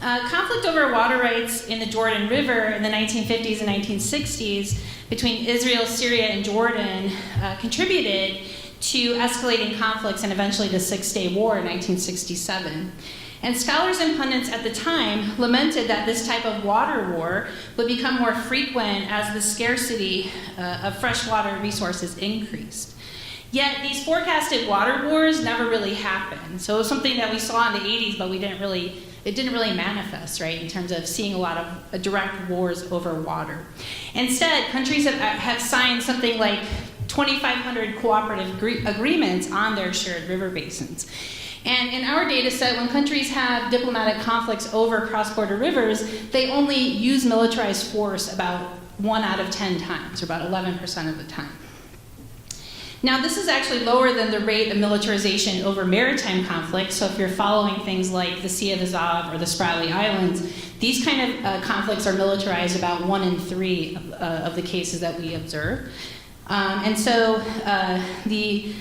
Conflict over water rights in the Jordan River in the 1950s and 1960s between Israel, Syria, and Jordan contributed to escalating conflicts and eventually the Six-Day War in 1967. And scholars and pundits at the time lamented that this type of water war would become more frequent as the scarcity of freshwater resources increased. Yet these forecasted water wars never really happened. So it was something that we saw in the 80s, but it didn't really manifest, right, in terms of seeing a lot of direct wars over water. Instead, countries have signed something like 2,500 cooperative agreements on their shared river basins. And in our data set, when countries have diplomatic conflicts over cross-border rivers, they only use militarized force about 1 out of 10 times, or about 11% of the time. Now, this is actually lower than the rate of militarization over maritime conflicts. So if you're following things like the Sea of Azov or the Spratly Islands, these kind of conflicts are militarized about 1 in 3 of the cases that we observe. And so the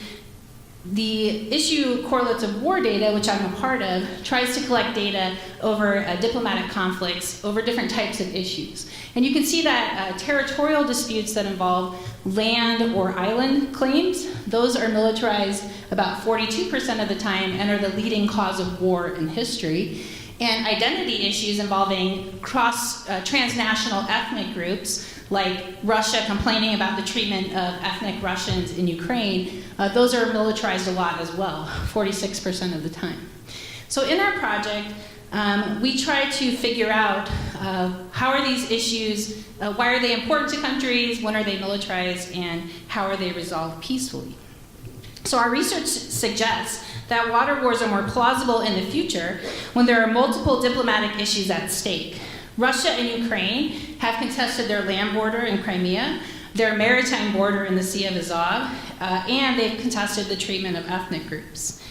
issue Correlates of War data, which I'm a part of, tries to collect data over diplomatic conflicts over different types of issues. And you can see that territorial disputes that involve land or island claims, those are militarized about 42% of the time and are the leading cause of war in history. And identity issues involving transnational ethnic groups, like Russia complaining about the treatment of ethnic Russians in Ukraine, those are militarized a lot as well, 46% of the time. So in our project, we try to figure out how are these issues, why are they important to countries, when are they militarized, and how are they resolved peacefully. So our research suggests that water wars are more plausible in the future when there are multiple diplomatic issues at stake. Russia and Ukraine have contested their land border in Crimea, their maritime border in the Sea of Azov, and they've contested the treatment of ethnic groups.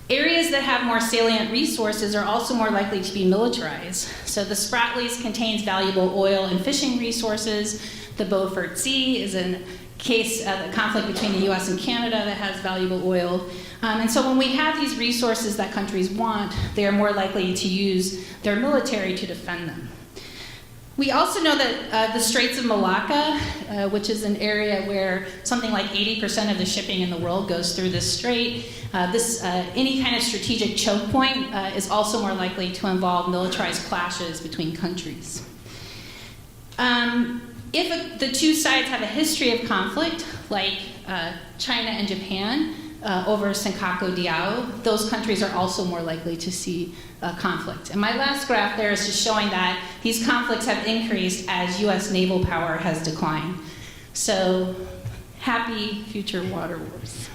Areas that have more salient resources are also more likely to be militarized. So the Spratlys contains valuable oil and fishing resources. The Beaufort Sea is a conflict between the US and Canada that has valuable oil. And so when we have these resources that countries want, they are more likely to use their military to defend them. We also know that the Straits of Malacca, which is an area where something like 80% of the shipping in the world goes through this strait, any kind of strategic choke point is also more likely to involve militarized clashes between countries. If the two sides have a history of conflict, like China and Japan over Senkaku Diao, those countries are also more likely to see conflict. And my last graph there is just showing that these conflicts have increased as US naval power has declined. So happy future water wars.